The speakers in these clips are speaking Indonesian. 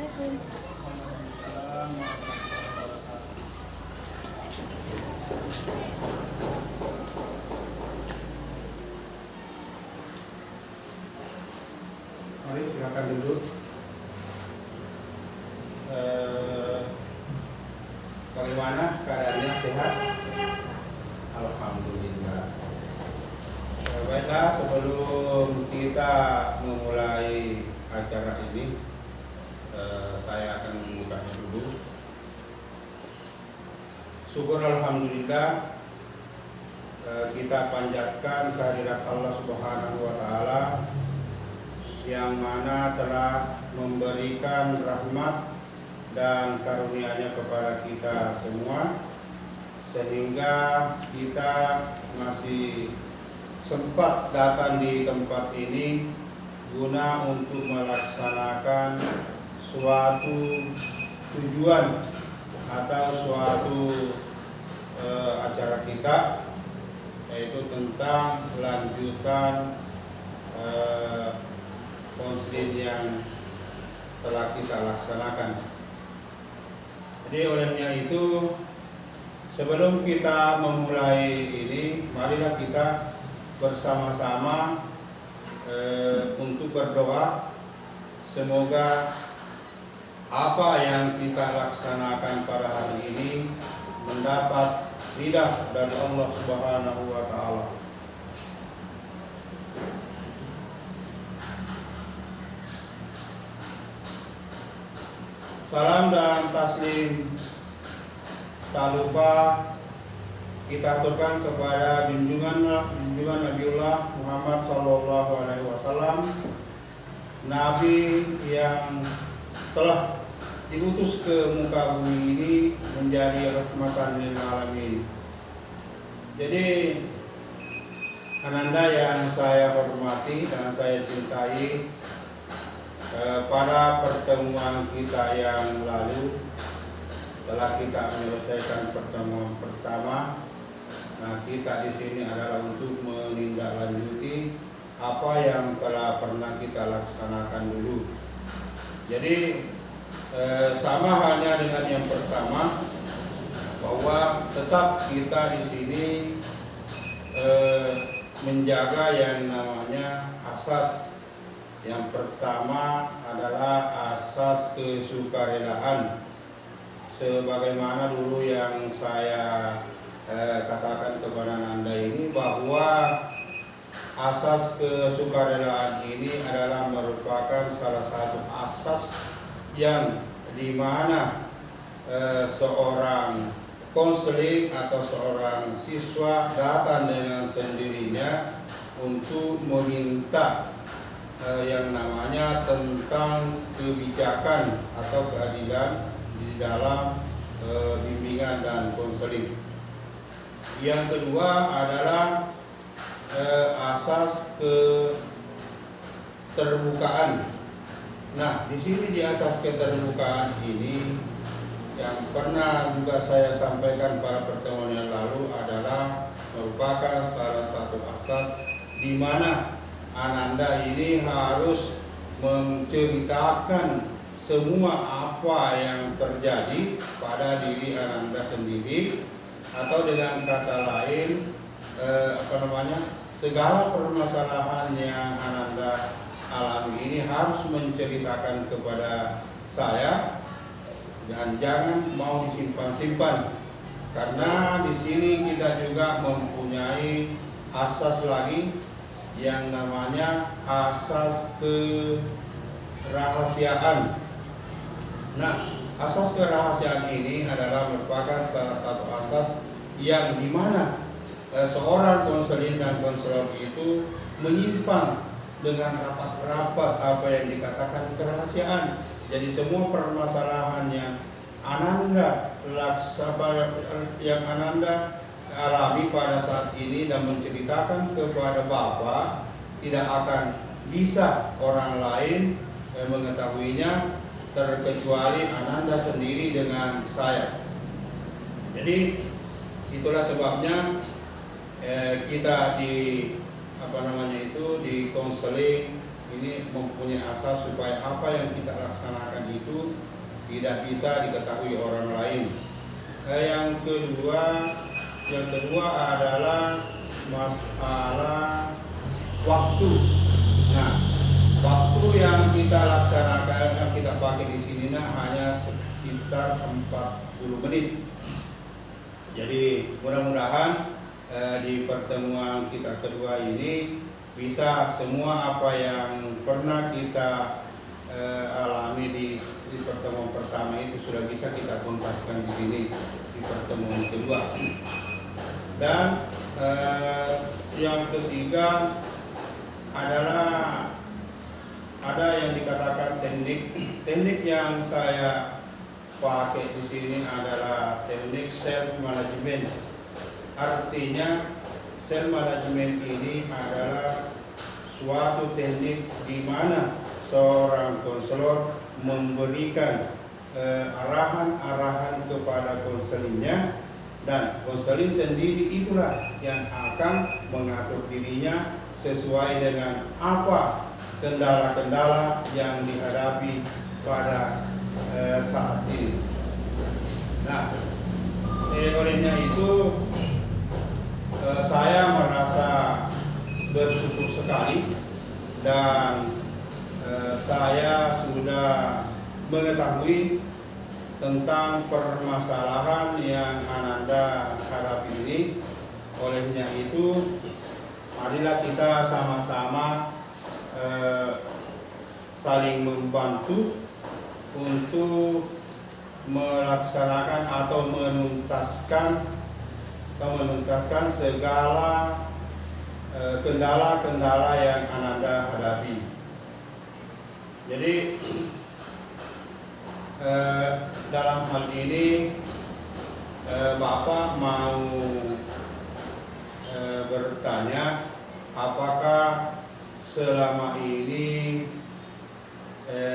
Mari silakan duduk. Bagaimana keadaannya, sehat? Alhamdulillah. Baiklah, sebelum kita memulai acara ini, saya akan membukanya dulu. Syukur alhamdulillah, kita panjatkan kehadirat Allah Subhanahu wa taala yang mana telah memberikan rahmat dan karunia-Nya kepada kita semua, sehingga kita masih sempat datang di tempat ini guna untuk melaksanakan suatu tujuan atau suatu acara kita, yaitu tentang lanjutan konseling yang telah kita laksanakan. Jadi olehnya itu, sebelum kita memulai ini, marilah kita bersama-sama untuk berdoa. Semoga apa yang kita laksanakan pada hari ini mendapat ridha dari Allah Subhanahu wa taala. Salam dan taslim tak lupa kita aturkan kepada junjungan Nabiullah Muhammad SAW, Nabi yang telah diutus ke muka bumi ini menjadi rahmatan lil alamin. Jadi ananda yang saya hormati dan saya cintai, pada pertemuan kita yang lalu telah kita menyelesaikan pertemuan pertama. Nah, kita di sini adalah untuk menindaklanjuti apa yang telah pernah kita laksanakan dulu. Jadi sama halnya dengan yang pertama, bahwa tetap kita di sini menjaga yang namanya asas. Yang pertama adalah asas kesukarelaan, sebagaimana dulu yang saya katakan kepada Anda ini, bahwa asas kesukarelaan ini adalah merupakan salah satu asas yang dimana seorang konseling atau seorang siswa datang dengan sendirinya untuk meminta yang namanya tentang kebijakan atau keadilan di dalam bimbingan dan konseling. Yang kedua adalah asas keterbukaan. Nah, di sini di asas keterbukaan ini yang pernah juga saya sampaikan pada pertemuan yang lalu adalah merupakan salah satu asas di mana ananda ini harus menceritakan semua apa yang terjadi pada diri ananda sendiri, atau dengan kata lain segala permasalahan yang ananda alami ini harus menceritakan kepada saya dan jangan mau disimpan-simpan, karena di sini kita juga mempunyai asas lagi yang namanya asas kerahasiaan. Nah, asas kerahasiaan ini adalah merupakan salah satu asas yang dimana seorang konseling dan konselor itu menyimpan dengan rapat-rapat apa yang dikatakan kerahasiaan. Jadi semua permasalahan yang ananda alami pada saat ini dan menceritakan kepada Bapak, tidak akan bisa orang lain mengetahuinya terkecuali ananda sendiri dengan saya. Jadi itulah sebabnya kita di konseling ini mempunyai asas supaya apa yang kita laksanakan itu tidak bisa diketahui orang lain. Yang kedua adalah masalah waktu. Nah, waktu yang kita laksanakan, yang kita pakai di sini hanya sekitar 40 menit. Jadi mudah-mudahan di pertemuan kita kedua ini bisa semua apa yang pernah kita alami di pertemuan pertama itu sudah bisa kita tuntaskan di sini di pertemuan kedua. Dan yang ketiga adalah ada yang dikatakan teknik yang saya pakai di sini adalah teknik self management. Artinya self management ini adalah suatu teknik di mana seorang konselor memberikan arahan-arahan kepada konselingnya, dan konseling sendiri itulah yang akan mengatur dirinya sesuai dengan apa kendala-kendala yang dihadapi pada saat ini. Nah, olehnya itu saya merasa bersyukur sekali dan saya sudah mengetahui tentang permasalahan yang Ananda hadapi ini. Olehnya itu, marilah kita sama-sama saling membantu untuk melaksanakan atau menuntaskan segala kendala-kendala yang Ananda hadapi. Jadi dalam hal ini Bapak mau bertanya, apakah selama ini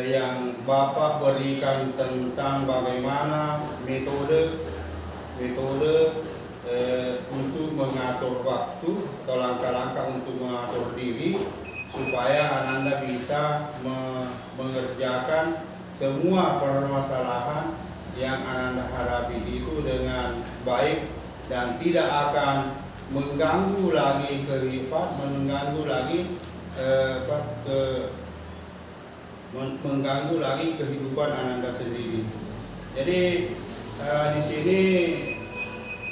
yang Bapak berikan tentang bagaimana metode untuk mengatur waktu atau langkah-langkah untuk mengatur diri supaya Ananda bisa mengerjakan semua permasalahan yang Ananda hadapi itu dengan baik dan tidak akan mengganggu lagi mengganggu lagi kehidupan Ananda sendiri. Jadi di sini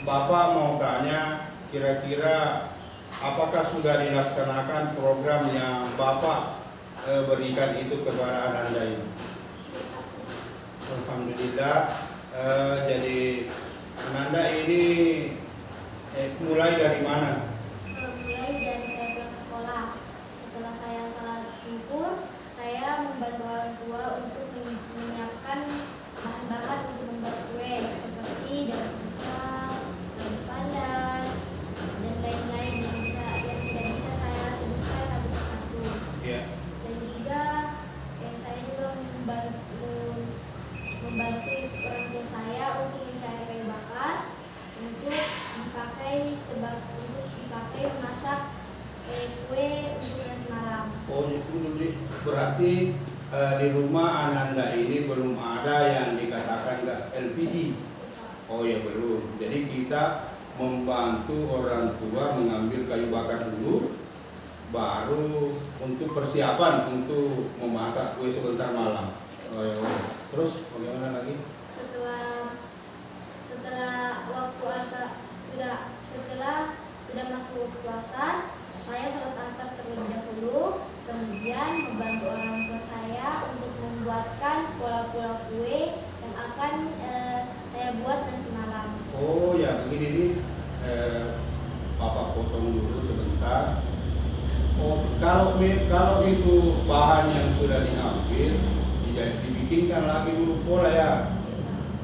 Bapak mau tanya, kira-kira apakah sudah dilaksanakan program yang Bapak berikan itu kepada Ananda ini? Alhamdulillah. Jadi Ananda ini mulai dari mana? Mulai dari saya pulang sekolah. Setelah saya salat zuhur, saya membantu orang tua untuk menyiapkan bahan-bahan untuk membuat kue seperti daun pisang, daun pandan, dan lain-lain yang tidak bisa saya sebutkan satu persatu. Yeah. Dan juga saya juga membantu orang tua saya untuk mencari kayu bakar untuk dipakai memasak kue untuk nanti malam. Oh, itu berarti di rumah Ananda ini belum ada yang dikatakan gas LPG. Oh ya, belum. Jadi kita membantu orang tua mengambil kayu bakar dulu, baru untuk persiapan untuk memasak kue sebentar malam. Oh, ya. Terus bagaimana lagi? Setelah waktu asar setelah masuk waktu asar, saya sholat asar terlebih dahulu, kemudian membantu orang tua saya untuk membuatkan pola-pola kue yang akan saya buat nanti malam. Oh ya, begini nih, Papa potong dulu sebentar. Oh, kalau itu bahan yang sudah diambil, dibikinkan lagi dulu pola ya.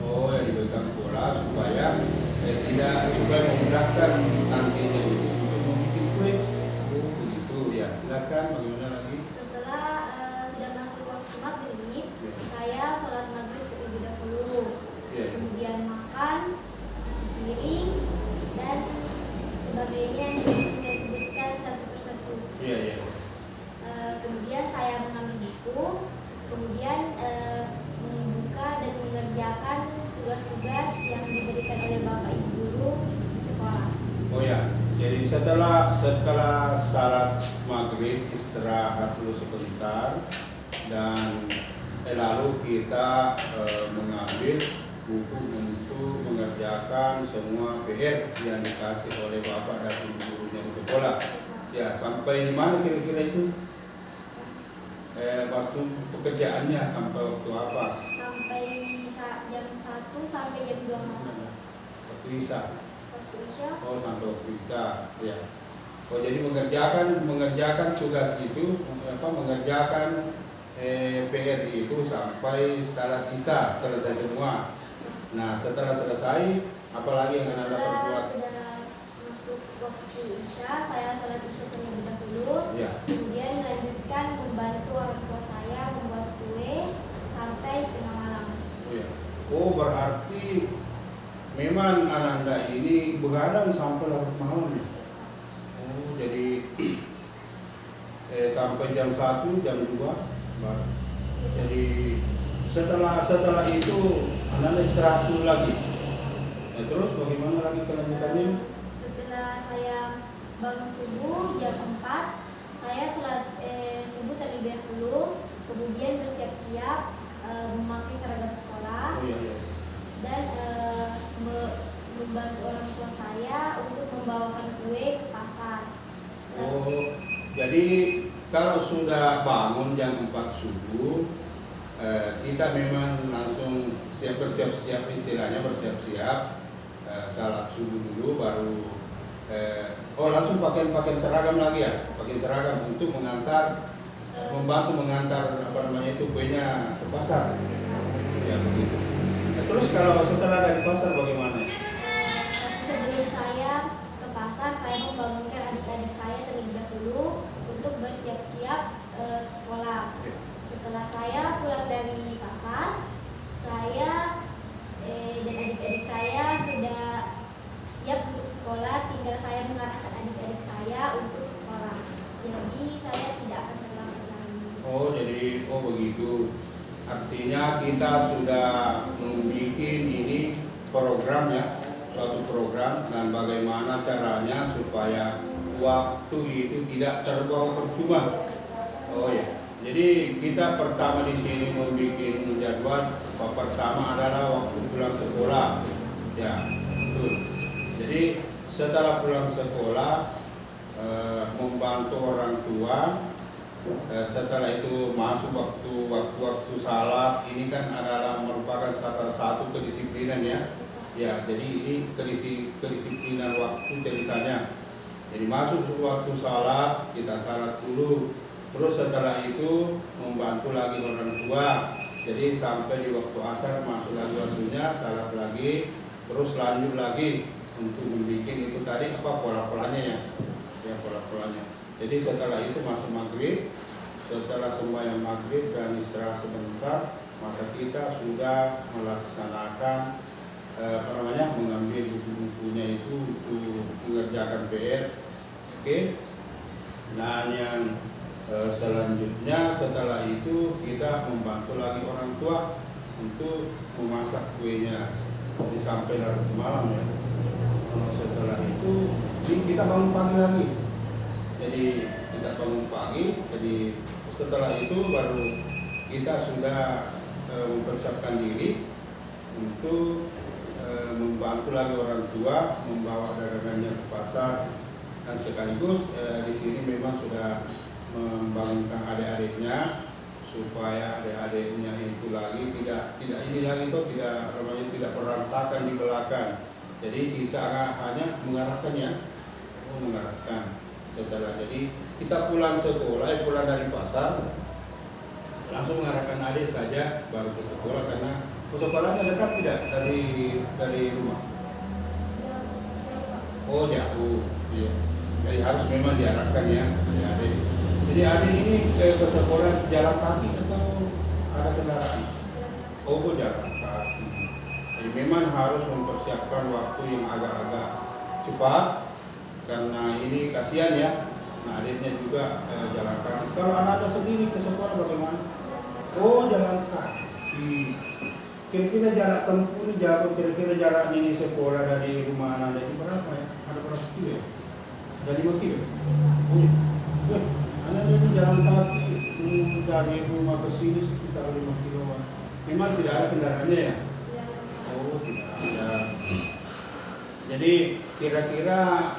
Oh ya, dibikinkan pola supaya memudahkan nantinya itu untuk membuat kue. Oh begitu ya. Silakan, bagaimana lagi? Setelah sudah masuk waktu maghrib, saya sholat maghrib terlebih dahulu. Kemudian makan, cuci piring, dan sebagainya yang sudah disebutkan satu persatu. Iya. Kemudian saya setelah salat maghrib istirahat dulu sebentar dan lalu kita mengambil buku untuk mengerjakan semua PR yang dikasih oleh bapak dan ibu gurunya di sekolah. Ya, sampai di mana kira-kira itu? Waktu pekerjaannya sampai waktu apa? Sampai jam 1 sampai jam 2 malam. Waktu Isya. Waktu Isya. Oh, sampai waktu Isya. Ya. Oh, jadi mengerjakan tugas itu mengerjakan PR itu sampai salat Isya selesai semua. Nah, setelah selesai apalagi yang Anda perbuat? Sudah masuk waktu Isya, saya sholat Isya terlebih dahulu. Ya. Kemudian lanjutkan membantu orang tua saya membuat kue sampai tengah malam. Oh, ya. Oh, berarti memang Ananda ini begadang sampai larut malam ya? Oh, jadi sampai jam 1, jam 2 baru. Jadi setelah itu Ananda istirahat dulu lagi. Nah, terus bagaimana lagi kelanjutannya? Setelah saya bangun subuh jam 4, saya sholat subuh terlebih dahulu, kemudian bersiap-siap memakai seragam sekolah. Oh, iya. Dan membantu orang tua saya untuk membawakan kue ke pasar. Oh, jadi kalau sudah bangun jam 4 subuh, kita memang langsung bersiap-siap, istilahnya bersiap-siap, salat subuh dulu baru langsung pakaian seragam lagi ya, pakaian seragam untuk membantu mengantar itu kuenya ke pasar. Ya begitu. Nah, terus kalau setelah dari pasar bagaimana? Sebelum saya ke pasar, saya membangunkan adik-adik saya terlebih dahulu untuk bersiap-siap ke sekolah. Setelah saya pulang dari pasar, saya dan adik-adik saya sudah siap untuk ke sekolah, tinggal saya mengarahkan adik-adik saya untuk ke sekolah. Jadi saya tidak akan terlambat lagi. Oh, jadi begitu. Artinya kita sudah membuat ini program ya, suatu program dan bagaimana caranya supaya waktu itu tidak terbuang percuma. Oh ya. Jadi kita pertama di sini membuat jadwal. Pertama adalah waktu pulang sekolah. Ya, betul. Jadi setelah pulang sekolah membantu orang tua. Setelah itu masuk waktu salat. Ini kan adalah merupakan salah satu kedisiplinan ya. Ya, jadi ini kedisiplinan waktu ceritanya. Jadi masuk waktu salat, kita salat dulu. Terus setelah itu membantu lagi orang tua. Jadi sampai di waktu asar masuk lagi waktunya, salat lagi, terus lanjut lagi untuk membuat itu tadi pola-polanya ya. Ya, pola-polanya. Jadi setelah itu masuk maghrib, setelah sembahyang maghrib dan istirahat sebentar, maka kita sudah melaksanakan mengambil buku-bukunya itu untuk mengerjakan PR. Oke. Dan yang selanjutnya setelah itu kita membantu lagi orang tua untuk memasak kuenya sampai larut malam ya. Setelah itu kita bangun pagi lagi. Jadi kita bangun pagi, jadi setelah itu baru kita sudah mempersiapkan diri untuk membantu lagi orang tua membawa dagangannya ke pasar dan sekaligus di sini memang sudah membangunkan adik-adiknya supaya adik-adiknya itu lagi tidak ini lagi tidak berantakan di belakang. Jadi sisa hanya mengarahkannya, mengarahkan. Setelah jadi kita pulang sekolah, pulang dari pasar, langsung mengarahkan adik saja baru ke sekolah karena sekolahnya dekat tidak dari rumah. Oh jauh, iya. Jadi harus memang diarahkan ya adik. Jadi adik ini ke sekolah jalan kaki atau ada kendaraan? Oh jalan kaki. Jadi memang harus mempersiapkan waktu yang agak-agak cepat. Karena ini kasihan ya, nah adiknya juga jalan kaki. Kalau anak sendiri ke sekolah bagaimana? Oh jalan kaki. Kira-kira jarak tempuh ini jauh, kira-kira jaraknya ini sekolah dari rumah anak ini berapa ya? Ada berapa kilo ya? Ada 5 kilo. Oh, iya. Weh, Anda ini jalan kaki dari rumah ke sini sekitar 5 kiloan. Memang tidak ada kendaraannya ya? Oh, tidak ada. Jadi kira-kira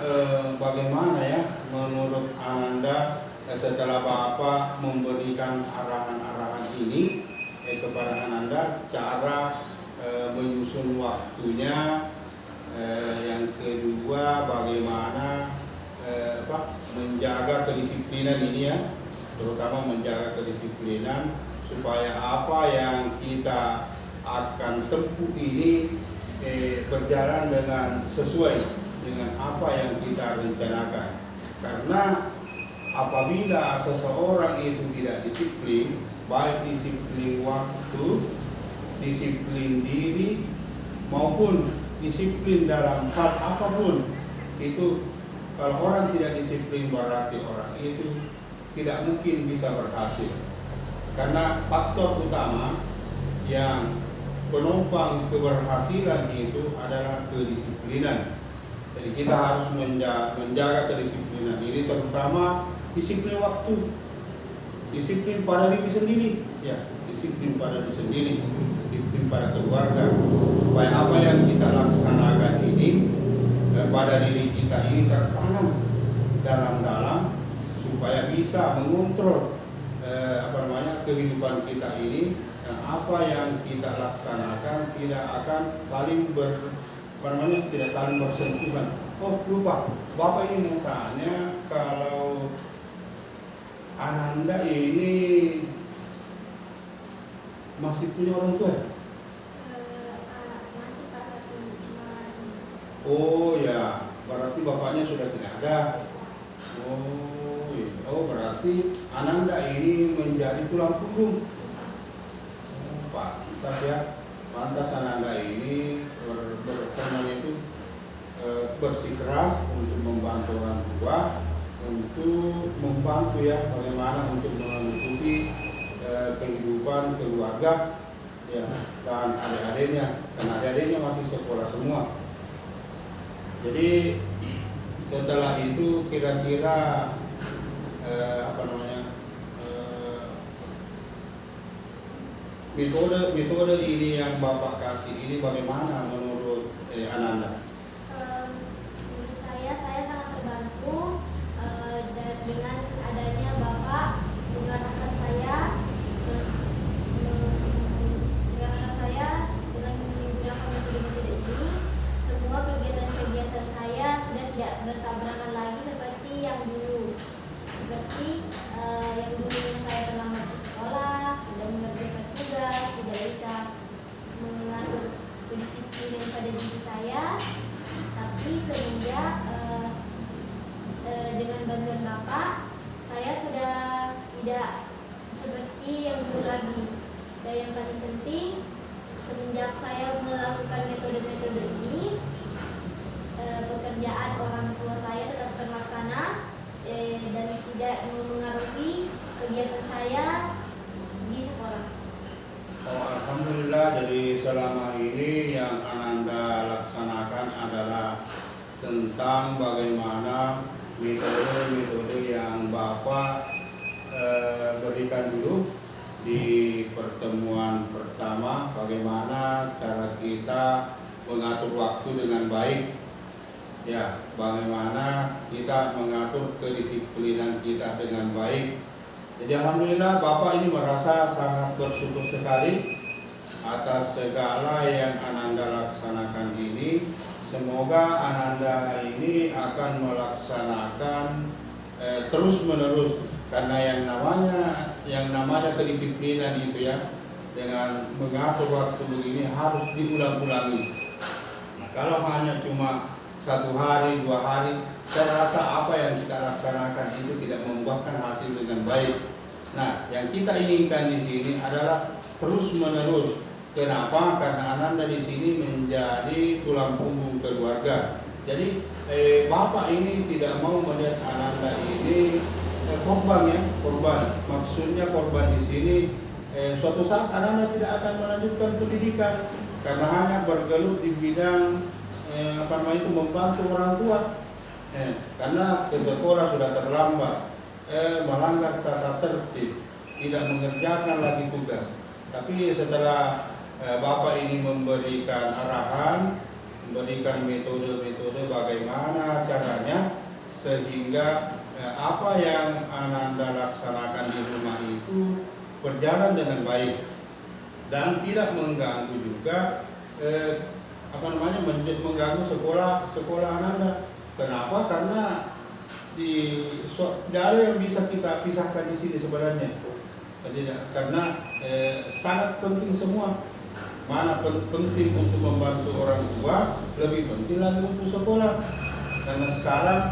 bagaimana ya menurut Anda setelah Bapak memberikan arahan-arahan ini kepada Anda, cara menyusun waktunya, yang kedua bagaimana menjaga kedisiplinan ini ya, terutama menjaga kedisiplinan supaya apa yang kita akan tempuh ini berjalan dengan sesuai dengan apa yang kita rencanakan. Karena apabila seseorang itu tidak disiplin, baik disiplin waktu, disiplin diri, maupun disiplin dalam hal apapun, itu kalau orang tidak disiplin berarti orang itu tidak mungkin bisa berhasil. Karena faktor utama yang penopang keberhasilan itu adalah kedisiplinan. Jadi kita harus menjaga kedisiplinan ini, terutama disiplin waktu, disiplin pada diri sendiri, ya, disiplin pada diri sendiri, disiplin pada keluarga, supaya apa yang kita laksanakan ini pada diri kita ini tertanam dalam-dalam, supaya bisa mengontrol kehidupan kita ini, dan apa yang kita laksanakan tidak akan saling tidak saling bersentuhan. Oh lupa, Bapak ini mau tanya, kalau Ananda ini masih punya orang tua? Masih Pak, tapi cuma. Oh ya, berarti bapaknya sudah tidak ada. Oh, iya. Oh berarti Ananda ini menjadi tulang punggung. Pantas ya, pantas Ananda ini bersikeras untuk membantu orang tua, untuk membantu ya bagaimana untuk menutupi kehidupan keluarga ya, dan adik-adiknya, karena adik-adiknya masih sekolah semua. Jadi setelah itu kira-kira metode ini yang Bapak kasih ini bagaimana menurut Ananda? Menurut saya sangat terbantu dengan adanya Bapak mengarahkan saya dengan menggunakan metode-metode ini. Semua kegiatan-kegiatan saya sudah tidak bertabrakan lagi seperti yang dulu. Seperti yang dulunya saya terlambat ke sekolah, tidak mengerjakan tugas, tidak bisa mengatur kedisiplinan pada diri saya. Tapi semenjak dengan bantuan Bapak, saya sudah tidak seperti yang dulu lagi. Dan yang paling penting, semenjak saya melakukan metode-metode ini, pekerjaan orang tua saya tetap terlaksana dan tidak mengaruhi kegiatan saya di sekolah. Oh, alhamdulillah, jadi selama ini yang Ananda laksanakan adalah tentang bagaimana metode-metode yang Bapak berikan dulu di pertemuan pertama, bagaimana cara kita mengatur waktu dengan baik. Ya, bagaimana kita mengatur kedisiplinan kita dengan baik. Jadi alhamdulillah Bapak ini merasa sangat bersyukur sekali atas segala yang Ananda laksanakan ini. Semoga Ananda ini akan melaksanakan terus menerus, karena yang namanya kedisiplinan itu ya, dengan mengatur waktu begini harus diulang-ulangi. Nah, kalau hanya cuma 1 hari, 2 hari, saya rasa apa yang kita laksanakan itu tidak membuahkan hasil dengan baik. Nah, yang kita inginkan di sini adalah terus menerus. Kenapa? Karena Ananda di sini menjadi tulang punggung keluarga. Jadi Bapak ini tidak mau melihat Ananda ini korban ya, korban. Maksudnya korban di sini suatu saat Ananda tidak akan melanjutkan pendidikan karena hanya bergelut di bidang membantu orang tua. Karena ke sekolah sudah terlambat, melanggar tata tertib, tidak mengerjakan lagi tugas. Tapi setelah Bapak ini memberikan arahan, memberikan metode-metode bagaimana caranya sehingga apa yang Ananda laksanakan di rumah itu berjalan dengan baik dan tidak mengganggu juga mengganggu sekolah Ananda. Kenapa? Karena tidak ada yang bisa kita pisahkan di sini sebenarnya. Karena sangat penting semua. Mana penting untuk membantu orang tua, lebih penting lagi untuk sekolah. Karena sekarang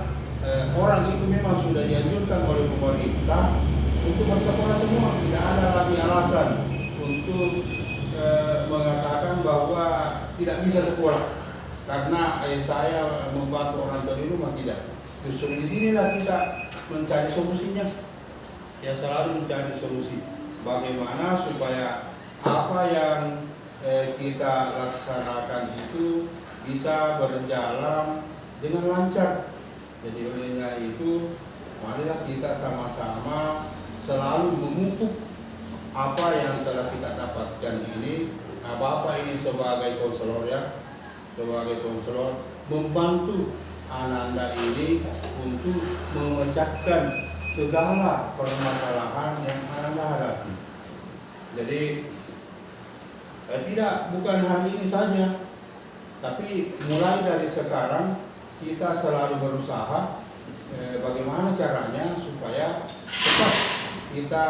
orang itu memang sudah dianjurkan oleh pemerintah untuk bersekolah semua. Tidak ada lagi alasan untuk mengatakan bahwa tidak bisa sekolah karena saya membantu orang tua di rumah. Tidak. Justru di sinilah kita mencari solusinya. Ya, selalu mencari solusi. Bagaimana supaya apa yang kita laksanakan itu bisa berjalan dengan lancar. Jadi olehnya itu, marilah kita sama-sama selalu memupuk apa yang telah kita dapatkan ini. Nah, Bapak ini sebagai konselor membantu Ananda ini untuk memecahkan segala permasalahan yang Ananda hadapi. Jadi bukan hari ini saja, tapi mulai dari sekarang kita selalu berusaha bagaimana caranya supaya tetap kita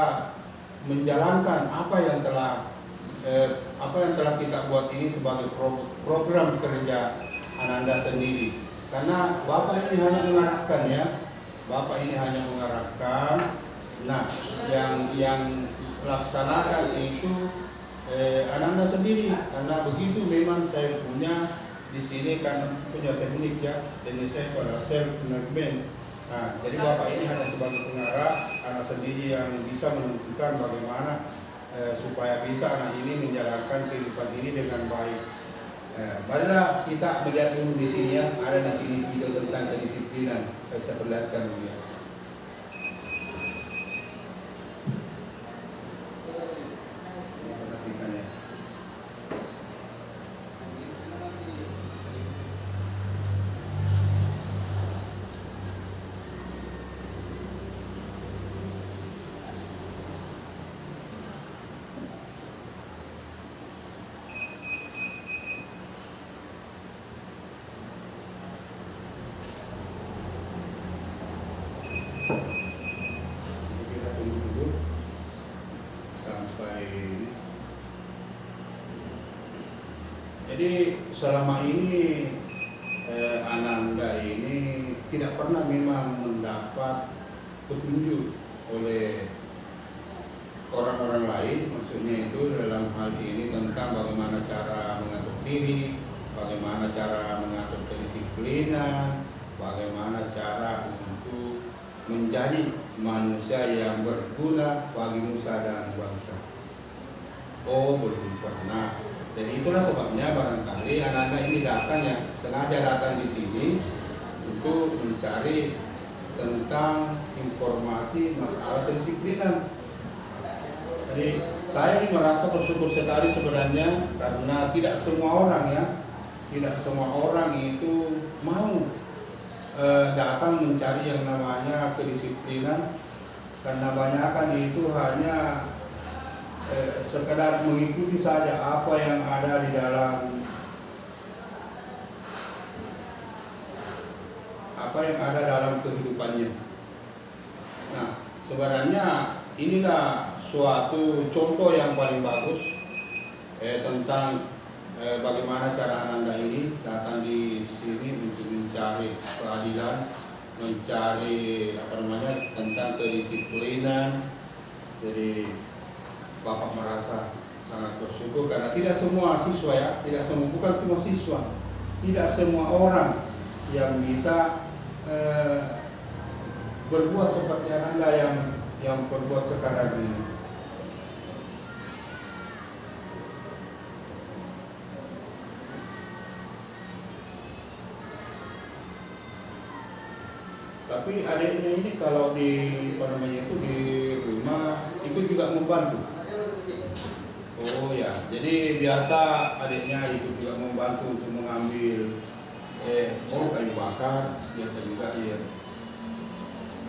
menjalankan apa yang telah kita buat ini sebagai program kerja Ananda sendiri. Karena Bapak ini hanya mengarahkan ya, Bapak ini hanya mengarahkan. Nah, yang laksanakan itu Ananda sendiri. Karena begitu memang saya punya di sini kan punya teknik ya, jadi saya pada self management. Nah, jadi Bapak ini hanya sebagai pengarah, anak sendiri yang bisa menentukan bagaimana supaya bisa anak ini menjalankan kehidupan ini dengan baik. Marilah kita melihat dulu di sini ya, ada di sini video tentang kedisiplinan. Saya perlihatkan dulu ya. Perhatikan ya. Kita tunggu dulu sampai ini. Jadi selama ini Ananda ini tidak pernah memang mendapat petunjuk oleh orang-orang lain, maksudnya itu dalam hal ini tentang bagaimana cara mengatur diri, bagaimana cara mengatur kedisiplinan, bagaimana cara untuk menjadi manusia yang berguna bagi nusa dan bangsa. Oh, belum pernah. Jadi itulah sebabnya barangkali anak-anak ini datang ya, sengaja datang di sini untuk mencari tentang informasi masalah kedisiplinan. Jadi saya ini merasa bersyukur sekali sebenarnya karena tidak semua orang ya, tidak semua orang itu mau datang mencari yang namanya kedisiplinan, karena banyakkan itu hanya sekedar mengikuti saja apa yang ada di dalam kehidupannya. Nah, sebenarnya inilah suatu contoh yang paling bagus tentang bagaimana cara Ananda ini datang di sini untuk mencari keadilan, mencari tentang kedisiplinan. Jadi Bapak merasa sangat bersyukur karena tidak semua siswa ya, bukan cuma siswa, tidak semua orang yang bisa berbuat seperti Ananda yang berbuat sekarang ini. Tapi adiknya ini kalau di apa namanya itu di rumah ikut juga membantu. Oh ya, jadi biasa adiknya ikut juga membantu untuk mengambil kayu bakar biasa juga iya.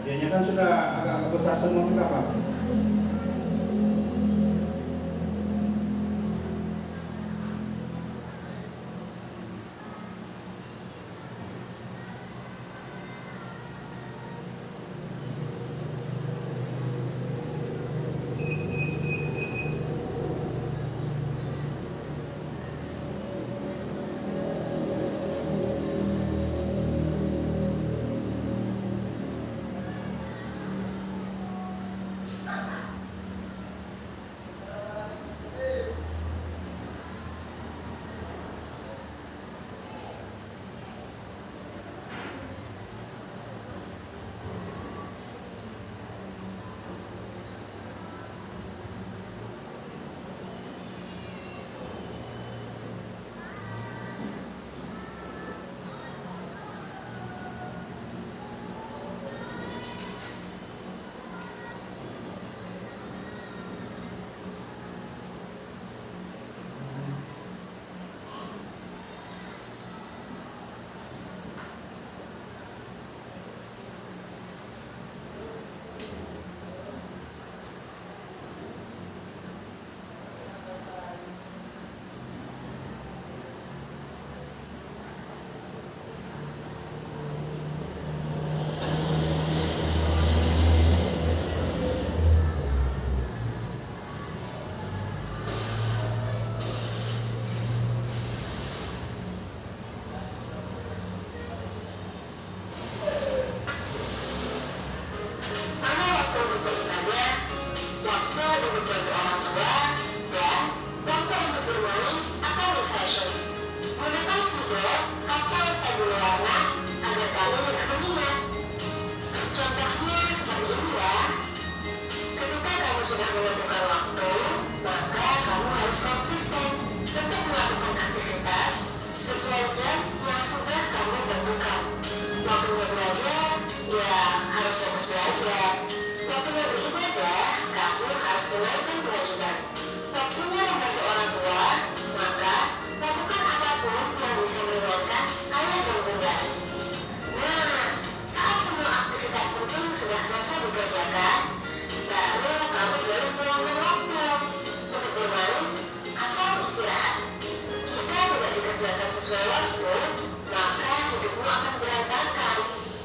Adiknya kan sudah agak besar semua Pak. Sudah menentukan waktu, maka kamu harus konsisten untuk melakukan aktivitas sesuai jam yang sudah kamu tentukan. Waktunya belajar, ya harus fokus belajar. Waktunya beribadah, kamu harus menunaikan kewajiban. Waktunya membantu orang tua, maka lakukan apapun yang bisa meringankan ayah dan bunda. Nah, saat semua aktivitas penting sudah selesai dikerjakan, baru kamu boleh meluangkan waktu untuk bermain atau istirahat. Jika tidak dikerjakan sesuai waktu, maka hidupmu akan berantakan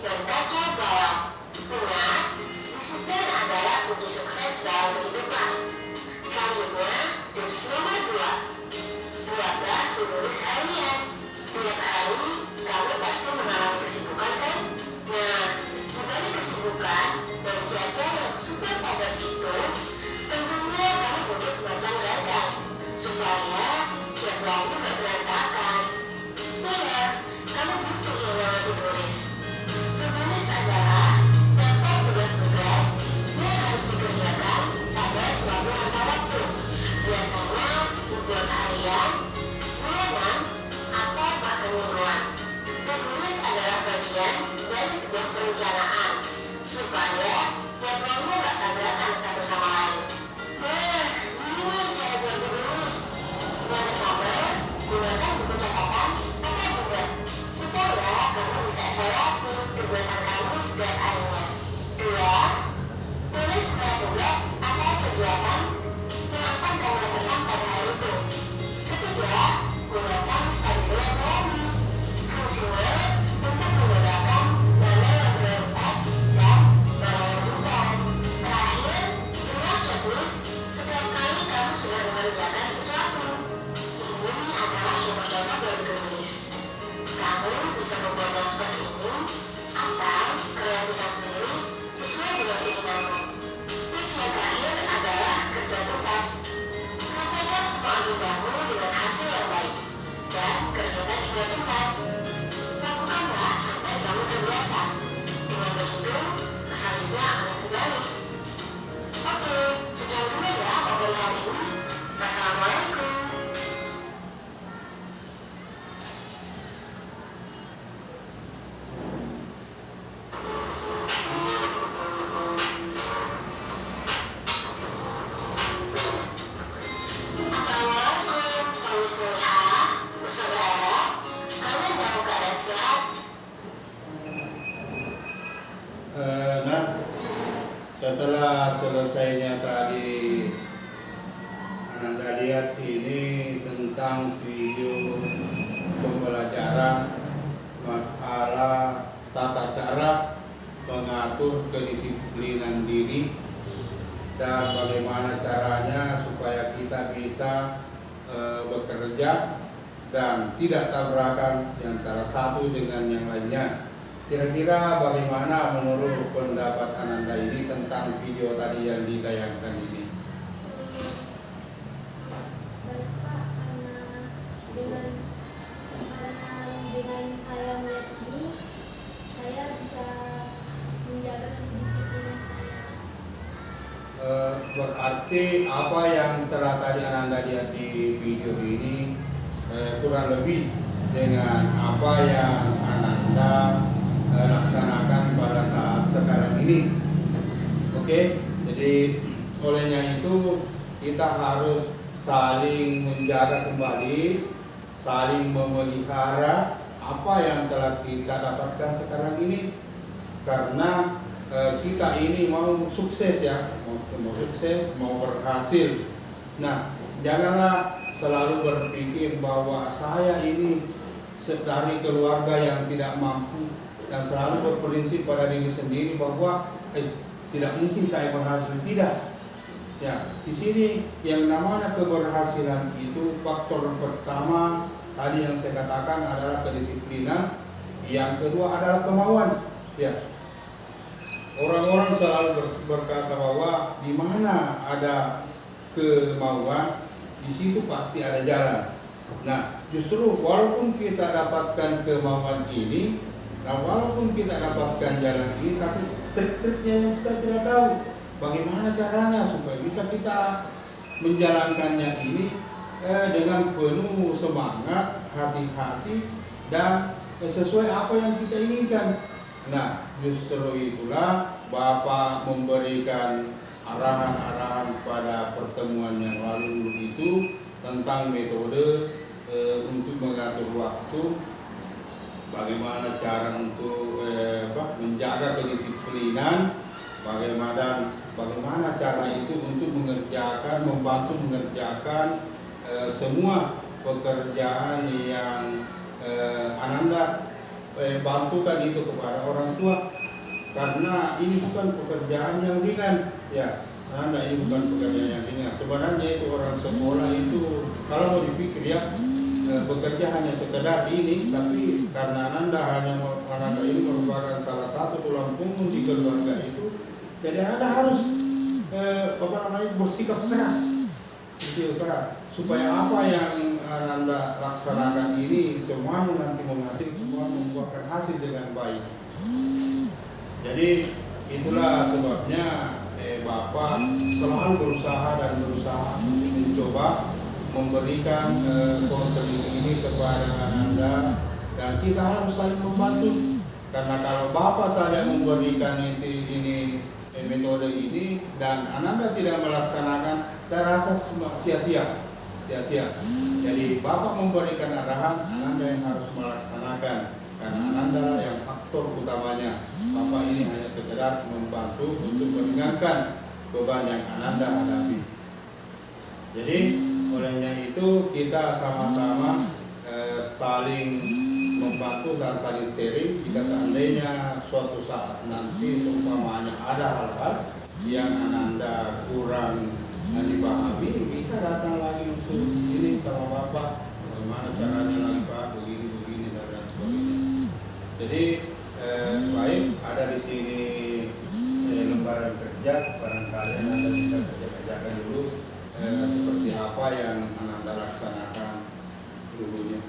dan kacau balau. Ingat, disiplin adalah kunci sukses dalam kehidupan. Selanjutnya, tips nomor 2. Buatlah to-do-list harian. Tiap hari, kamu pasti mengalami kesibukan kan? Nah, dibalik kesibukan dan jadwal yang super padat itu, tentunya kamu butuh semacam gerakan supaya jadwalmu gak berantakan. Ya, kamu butuh yang namanya to-do-list. To-do-list adalah daftar tugas-tugas yang harus dikerjakan pada suatu rangka waktu. Biasanya dibuat harian, bulanan, atau bahkan mingguan. To-do-list adalah bagian dari sebuah perencanaan supaya jadwalmu gak tabrakan satu sama lain. Nah, ini cara buat to-do-list. Yang pertama, gunakan buku catatan atau bulet supaya kamu bisa evaluasi kegiatan kamu setiap harinya. 2. Tulis semua tugas atau kegiatan yang akan kamu lakukan pada hari itu. Ketiga, gunakan stabilo planning. Fungsinya untuk membedakan mana yang prioritas dan mana yang bukan. Terakhir, buat checklist setiap kali kamu sudah mengerjakan sesuatu. Ini adalah contoh-contoh dari to-do-list. Kamu bisa membuatnya seperti ini atau kreasikan sendiri sesuai dengan keinginanmu. Tips yang terakhir adalah kerja tuntas. Selesaikan semua agendamu dengan hasil yang baik dan kerjakan hingga tuntas. Lakukanlah sampai kamu terbiasa. Dengan begitu, kesannya akan kembali. Oke, sekian dulu ya obrolan hari ini. Wassalamualaikum. Nah, setelah selesainya tadi Anda lihat ini tentang video pembelajaran masalah tata cara mengatur kedisiplinan diri dan bagaimana caranya supaya kita bisa bekerja dan tidak tabrakan antara satu dengan yang lainnya. Kira-kira bagaimana menurut pendapat Ananda ini tentang video tadi yang ditayangkan ini? Baik Pak, karena dengan saya melihat ini, saya bisa menjaga kedisiplinan saya. Berarti apa yang telah tadi Ananda lihat di video ini kurang lebih dengan apa yang Ananda laksanakan pada saat sekarang ini. Oke, jadi olehnya itu kita harus saling menjaga kembali, saling memelihara apa yang telah kita dapatkan sekarang ini, karena kita ini mau sukses ya, mau sukses, mau berhasil. Nah, janganlah selalu berpikir bahwa saya ini dari keluarga yang tidak mampu dan selalu berprinsip pada diri sendiri bahwa tidak mungkin saya berhasil. Tidak. Ya, di sini yang namanya keberhasilan itu faktor pertama tadi yang saya katakan adalah kedisiplinan, yang kedua adalah kemauan. Ya. Orang-orang selalu berkata bahwa di mana ada kemauan, di situ pasti ada jalan. Nah, justru walaupun kita dapatkan kemauan ini, walaupun kita dapatkan jalan ini, tapi trik-triknya yang kita tidak tahu. Bagaimana caranya supaya bisa kita menjalankannya ini dengan penuh semangat, hati-hati, dan sesuai apa yang kita inginkan. Nah, justru itulah Bapak memberikan arahan-arahan pada pertemuan yang lalu itu tentang metode untuk mengatur waktu, bagaimana cara untuk menjaga kedisiplinan, bagaimana cara itu untuk membantu mengerjakan semua pekerjaan yang Ananda bantukan itu kepada orang tua, karena ini bukan pekerjaan yang ringan ya. Ananda, ini bukan pekerjaan yang ringan. Sebenarnya itu orang sekolah itu kalau mau dipikir ya, bekerja hanya sekedar ini, tapi karena Ananda ini merupakan salah satu tulang punggung di keluarga itu, jadi Ananda harus bersikap keras, supaya apa yang Ananda laksanakan ini semuanya nanti membuahkan hasil dengan baik. Jadi itulah sebabnya Bapak selalu berusaha untuk mencoba memberikan konseling ini kepada Ananda, dan kita harus saling membantu. Karena kalau Bapak saja memberikan ini metode ini dan Ananda tidak melaksanakan, saya rasa sia-sia. Jadi Bapak memberikan arahan, Ananda yang harus melaksanakan, karena Ananda yang faktor utamanya. Bapak ini hanya sekedar membantu untuk meringankan beban yang Ananda hadapi. Jadi olehnya itu kita sama-sama saling membantu dan saling sharing. Jika seandainya suatu saat nanti umpamanya ada hal-hal yang Ananda kurang dipahami, bisa datang lagi untuk ini sama Bapak, bagaimana caranya lagi Pak, begini dan sebagainya. Jadi baik, ada di sini lembaran kerja, barangkali Ananda bisa kerjakan dulu seperti apa yang Ananda laksanakan dulunya.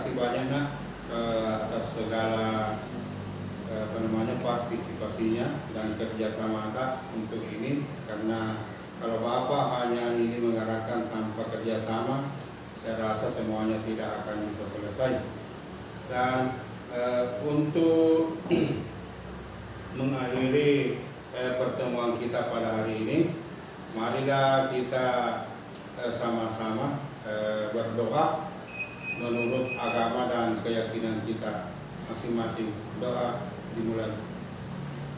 kasih banyak nak atas segala partisipasinya dan kerjasama Kak untuk ini, karena kalau Bapak hanya ini mengarahkan tanpa kerjasama, saya rasa semuanya tidak akan bisa selesai. Dan untuk mengakhiri pertemuan kita pada hari ini, marilah kita sama-sama berdoa menurut agama dan keyakinan kita masing-masing. Doa dimulai.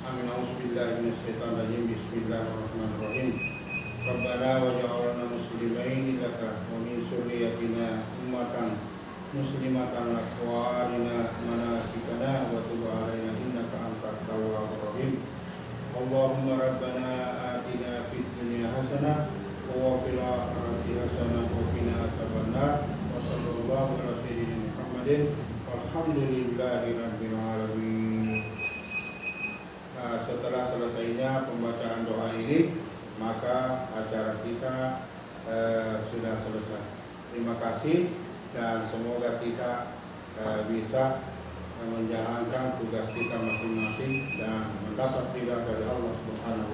Amin. Auzubillahi minasyaitonirrajim. Bismillahirrahmanirrahim. Rabbana waj'alna muslimaini laka wa min dzurriyyatina ummatan muslimatan lak wa arina manasikana wa tub 'alaina innaka antat tawwabur rahim. Allahumma rabbana atina fid dunya hasanah wa fil akhirati hasanah wa qina adzabannar. Wa sallallahu ala sayyidina Muhammadin walhamdulillahi rabbil alamin. Setelah selesainya pembacaan doa ini, maka acara kita sudah selesai. Terima kasih dan semoga kita bisa menjalankan tugas kita masing-masing dan mendapat ridha dari Allah Subhanahu